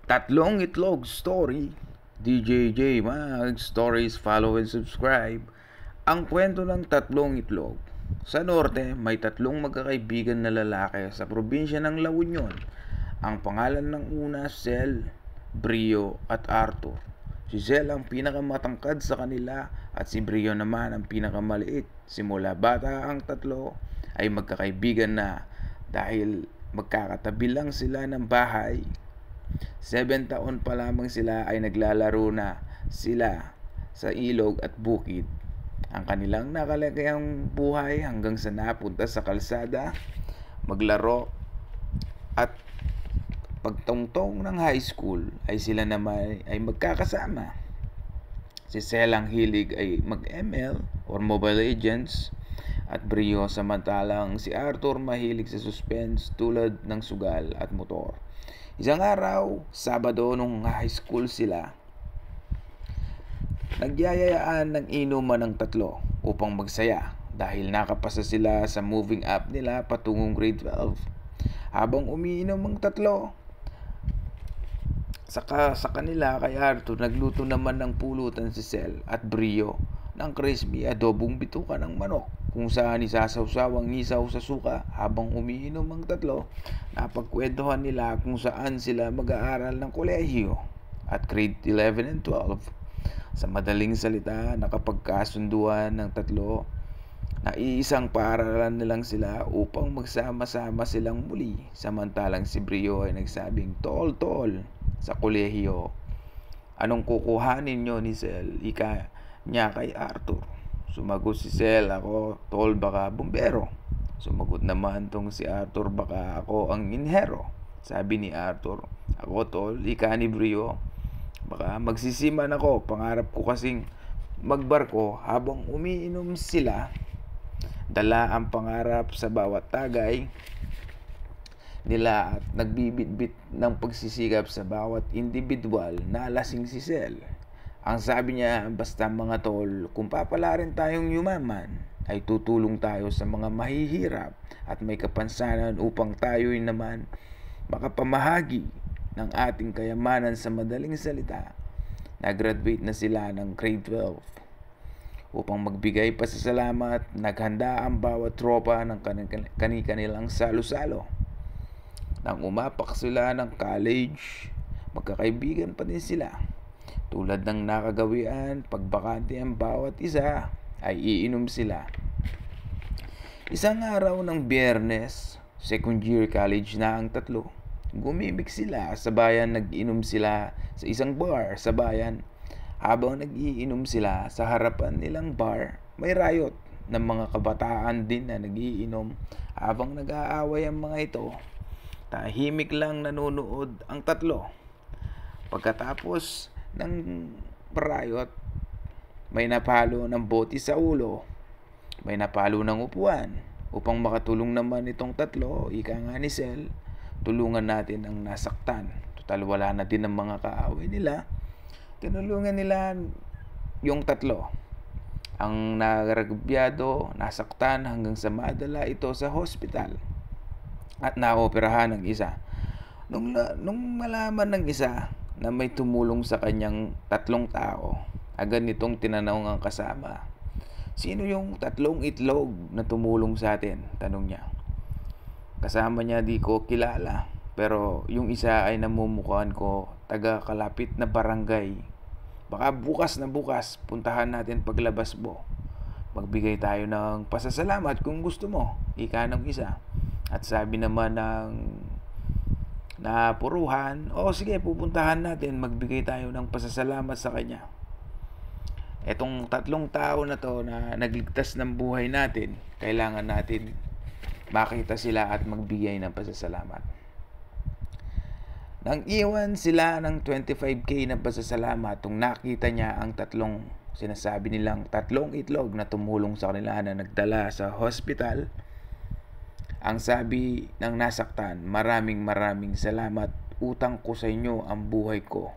Tatlong Itlog Story. DJJ Mag Stories, follow and subscribe. Ang kwento ng tatlong itlog. Sa norte, may tatlong magkakaibigan na lalaki sa probinsya ng La Union. Ang pangalan ng una, Cel, Brio at Arthur. Si Cel ang pinakamatangkad sa kanila at si Brio naman ang pinakamaliit. Simula bata ang tatlo ay magkakaibigan na dahil magkakatabi lang sila ng bahay. 7 taon pa lamang sila ay naglalaro na sila sa ilog at bukid. Ang kanilang nakalagayang buhay hanggang sa napunta sa kalsada, maglaro at pagtungtong ng high school ay sila naman ay magkakasama. Si Cel ang hilig ay mag-ML or Mobile Legends at Brio samantalang si Arthur mahilig sa suspense tulad ng sugal at motor. Isang araw, Sabado nung high school sila, nagyayayaan ng inuman ng tatlo upang magsaya dahil nakapasa sila sa moving up nila patungong grade 12. Habang umiinom ang tatlo, sa kanila kay Arthur, nagluto naman ng pulutan si Cel at Brio ng crispy adobong bituka ng manok kung saan isasawsaw ang isaw sa suka. Habang umiinom ang tatlo, napagkwentuhan nila kung saan sila mag-aaral ng kolehiyo at grade 11 and 12. Sa madaling salita, nakapagkasunduan ng tatlo na iisang paaralan nilang sila upang magsama-sama silang muli. Samantalang si Brio ay nagsabing, Tol, sa kolehiyo, anong kukuhanin nyo ni Cel? Ika niya kay Arthur. Sumagot si Cel, ako, Tol, baka bumbero. Sumagot naman tong si Arthur, baka ako ang inhero. Sabi ni Arthur, ako, Tol, ika ni Brio, baka magsisiman ako. Pangarap ko kasing magbarko. Habang umiinom sila, dala ang pangarap sa bawat tagay nila at nagbibitbit ng pagsisikap sa bawat individual na lasing si Cel. Ang sabi niya, basta mga tol, kung papalarin tayong yumaman, ay tutulong tayo sa mga mahihirap at may kapansanan upang tayo'y naman makapamahagi ng ating kayamanan. Sa madaling salita, nag-graduate na sila ng grade 12. Upang magbigay pasasalamat, naghanda ang bawat tropa ng kanilang salo-salo. Nang umapak sila ng college, magkakaibigan pa din sila. Tulad ng nakagawian, pagbakante ang bawat isa, ay iinom sila. Isang araw ng Biyernes, second year college na ang tatlo. Gumimik sila sa bayan, nag-inom sila sa isang bar sa bayan. Habang nag-iinom sila sa harapan nilang bar, may riot ng mga kabataan din na nag-iinom. Habang nag-aaway ang mga ito, tahimik lang nanonood ang tatlo. Pagkatapos ng riot, may napalo ng bote sa ulo, may napalo ng upuan. Upang makatulong naman itong tatlo, ika nga ni Cel, tulungan natin ang nasaktan. Total wala na din ang mga kaaway nila. Tinulungan nila yung tatlo. Ang naragyado, nasaktan hanggang sa madala ito sa hospital at naoperahan ng isa. Nung malaman ng isa na may tumulong sa kanyang tatlong tao, agad nitong tinanong ang kasama, sino yung tatlong itlog na tumulong sa atin? Tanong niya. Kasama niya, di ko kilala, pero yung isa ay namumukhaan ko, taga kalapit na barangay. Baka bukas na bukas, puntahan natin paglabas mo. Magbigay tayo ng pasasalamat kung gusto mo, ika ng isa. At sabi naman ng napuruhan, sige, pupuntahan natin, magbigay tayo ng pasasalamat sa kanya. Etong tatlong tao na to na nagligtas ng buhay natin, kailangan natin makita sila at magbigay ng pasasalamat. Nang iwan sila ng 25k na pasasalamat, nung nakita niya ang tatlong sinasabi nilang tatlong itlog na tumulong sa kanila na nagdala sa hospital, ang sabi ng nasaktan, maraming salamat, utang ko sa inyo ang buhay ko.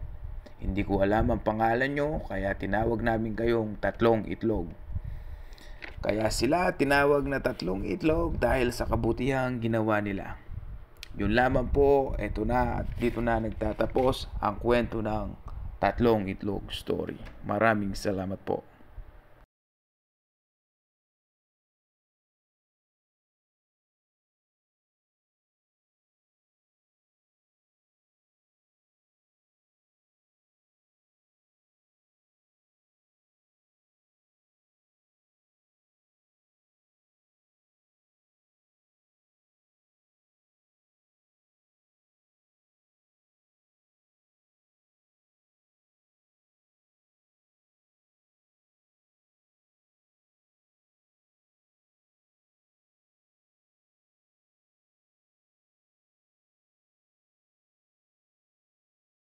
Hindi ko alam ang pangalan nyo, kaya tinawag namin kayong tatlong itlog. Kaya sila tinawag na tatlong itlog dahil sa kabutihang ginawa nila. Yun lamang po, eto na at dito na nagtatapos ang kwento ng Tatlong Itlog Story. Maraming salamat po.